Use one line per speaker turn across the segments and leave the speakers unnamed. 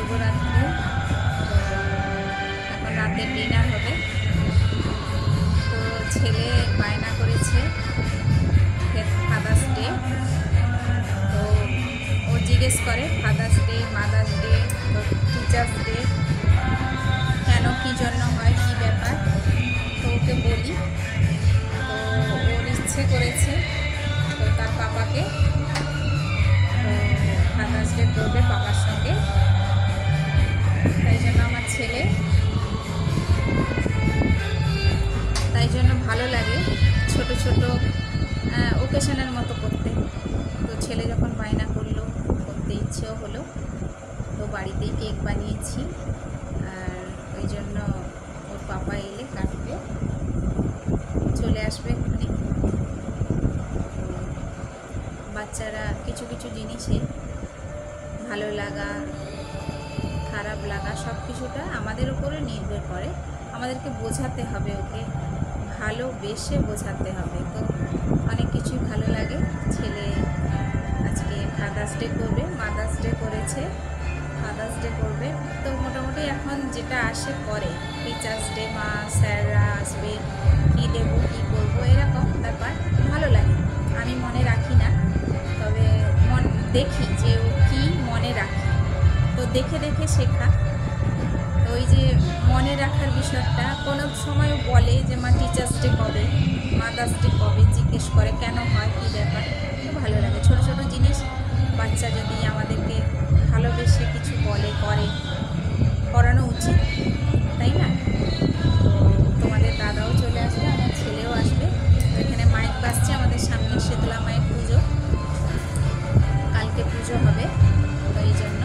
শুভরাত্রি। এখন রাতের ডিনার হবে। তো ছেলে বায়না করেছে ফাদার্স ডে, তো ও জিজ্ঞেস করে ফাদার্স ডে, মাদার্স ডে, তো টিচার্স ডে কেন, কী জন্য হয়, কী ব্যাপার। তো ওকে বলি, তো ওর ইচ্ছে করেছে তো তার পাপাকে ফাদার্স ডে করবে পাপার সঙ্গে। তাই জন্য আমার ছেলে, তাই জন্য ভালো লাগে ছোট ছোট ওকেশনের মতো করতে। তো ছেলে যখন বায়না করলো, করতে ইচ্ছেও হলো, তো বাড়িতেই কেক বানিয়েছি। আর ওই জন্য ওর পাপা এলে কাটবে, চলে আসবে এক্ষুনি। বাচ্চারা কিছু কিছু জিনিসে ভালো লাগা, খারাপ লাগা সব কিছুটা আমাদের উপরে নির্ভর করে। আমাদেরকে বোঝাতে হবে, ওকে ভালোবেসে বোঝাতে হবে। তো অনেক কিছুই ভালো লাগে। ছেলে আজকে ফাদার্স ডে করবে, মাদার্স ডে করেছে, ফাদার্স ডে করবে। তো মোটামুটি এখন যেটা আসে করে, টিচার্স ডে মা স্যাররা আসবে, কী দেবো কী করবো এরকম ব্যাপার ভালো লাগে। আমি মনে রাখি না, তবে দেখি যে ও কী মনে রাখে, তো দেখে দেখে শেখা। তো ওই যে মনে রাখার বিষয়টা কোনো সময় বলে যে মা টিচার্স ডে কবে, মাদার্স ডে কবে, জিজ্ঞেস করে কেন হয়, কী ব্যাপার। তো ভালো লাগে ছোটো ছোটো জিনিস। বাচ্চা যদি আমাদেরকে ভালোবেসে কিছু বলে, করে, করানো উচিত, তাই না? তো তোমাদের দাদাও চলে আসবে, আমার ছেলেও আসবে। তো এখানে মাইক বাজছে, আমাদের সামনে শীতলা মায়ের পুজো, কালকে পুজো হবে, তো এই জন্য।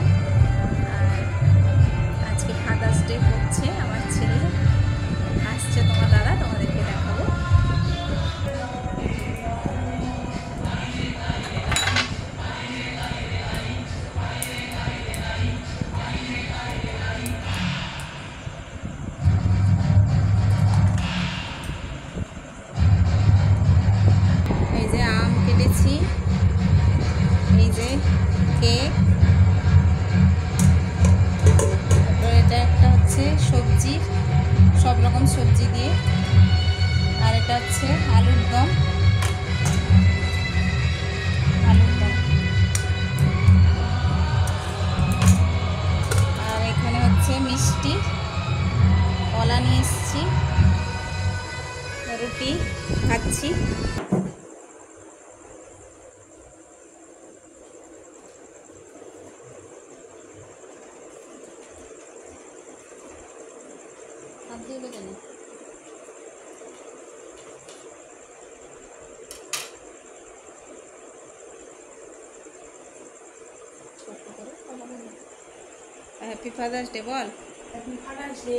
আর আজকে ফাদার্স ডে হচ্ছে, আমার ছেলে আসছে, তোমার দাদা, তোমাদেরকে দেখাবো। এই যে আম কেটেছি, এই যে কেক, তারপর এটা একটা হচ্ছে সবজি, সব রকম সবজি দিয়ে, আর এটা হচ্ছে আলুর দম, আলুর দম। আর এখানে হচ্ছে মিষ্টি, কলা নিয়ে এসেছি, রুটি খাচ্ছি। হ্যাপি ফাদার্স ডে বল।
Happy father's day.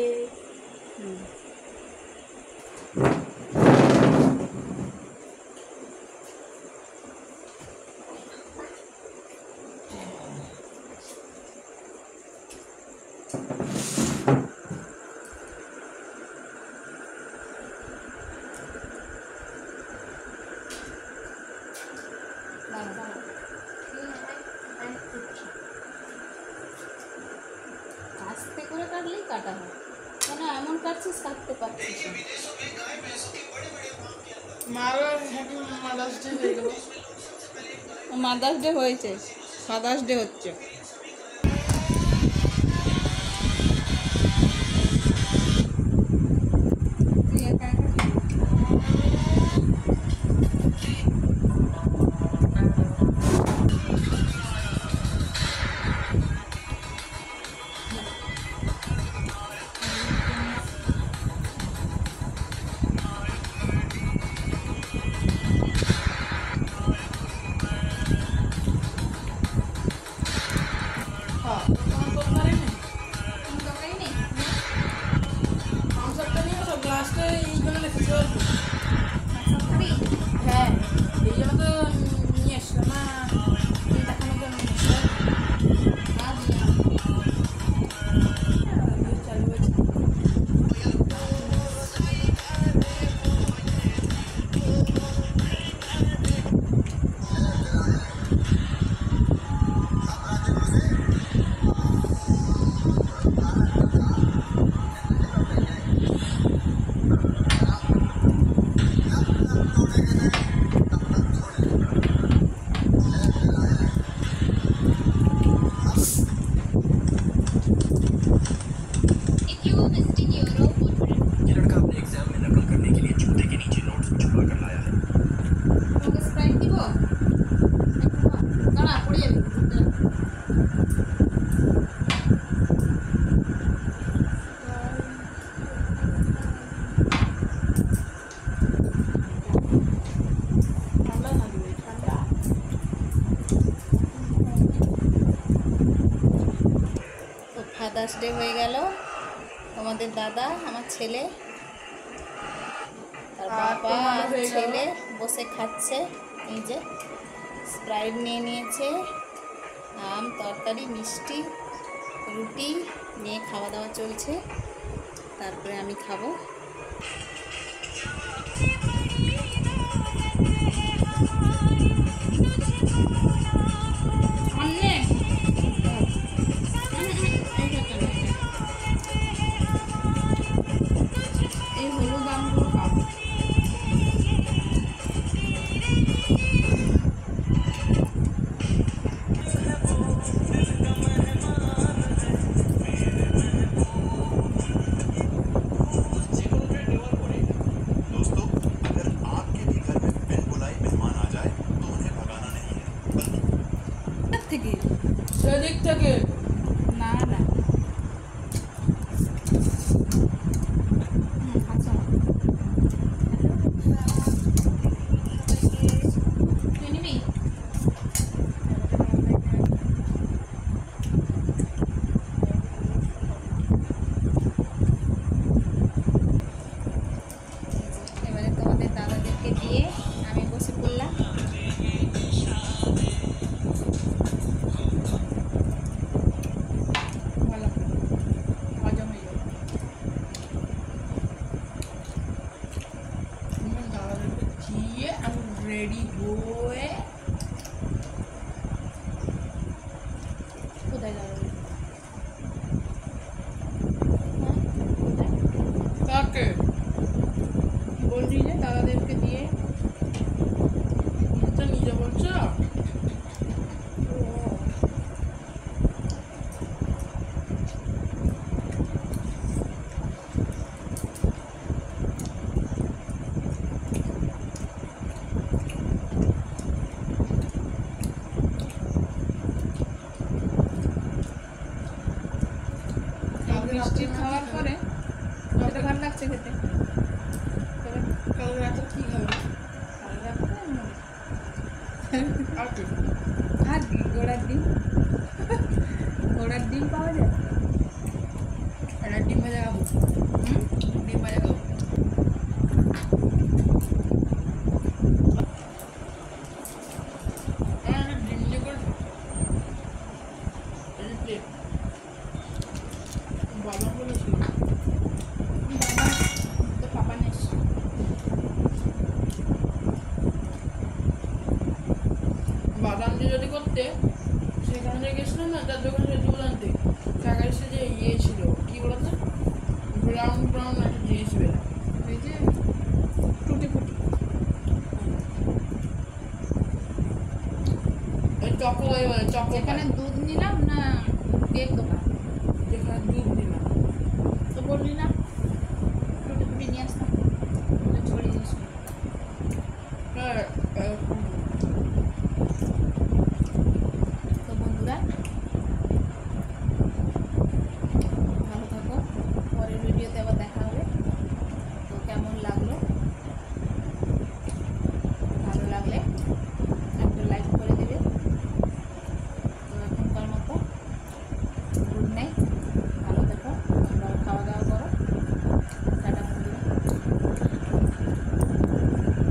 আস্তে করে কাটলেই কাটা হয়, কেন এমন কাটছিস, কাটতে পারছিস না। মাদার্স ডে হয়েছে, ফাদার্স ডে হচ্ছে।
ये लड़का अपने एग्जाम में नकल करने के लिए जूते के नीचे नोट्स छुपा कर लाया है।
তোমাকে স্প্রাইট দিব? দাঁড়া, পড়ে যাবে। তো ফাদার্স ডে হয়ে গেল। তোমাদের দাদা, আমার ছেলে, তার বাবা আর ছেলে বসে খাচ্ছে। এই যে স্প্রাইট নিয়ে নিয়েছে, আম, তরকারি, মিষ্টি, রুটি নিয়ে খাওয়া দাওয়া চলছে। তারপরে আমি খাবো। এই হলুদ আমগুলো খাবো।
दोस्तों, अगर आपके भी घर में बिन बुलाए मेहमान आ जाए तो उन्हें भगाना नहीं है, बल्कि
থেকে
সেদিক থেকে
না না আচ্ছা তুই নিবি? এবারে তোমাদের দাদাদেরকে দিয়ে আমি বসে পড়লাম।
ভালো হজম হয়ে যাবে। আমার দাদাদেরকে দিয়ে আমি রেডি হয়ে
কোথায় যাবে?
কাকে বলছি যে দাদাদেরকে দিয়ে তো নিজে বলছো
মিষ্টি খাওয়ার পরে খেতে ভালো লাগছে খেতে। তবে
কাল রাতে কি খাবে
কাল রাতে মুড়ি।
আর কি
আর কি ঘোড়ার ডিম, ঘোড়ার ডিম পাওয়া যায়।
একটা ডিম ভাজা খাবো ডিম ভাজা খাবো ডিম দিয়ে করে প্লেট বাদাম বলেছিল
বাবা তো পাপা নেই।
বাদাম দিয়ে যদি করতে সেখানে যে গেছিলাম না তার দোকানে দুধ আনতে টাকা এসে যে ইয়ে ছিল কি বলতো ব্রাউন ব্রাউন একটা জিনিস বেরো
ওই যে টুটি ফুটি।
ওই চকো বলে চকো
যেখানে দুধ নিলাম না কেক দোকান?
যেখানে দুধ দিলাম
তো বললি না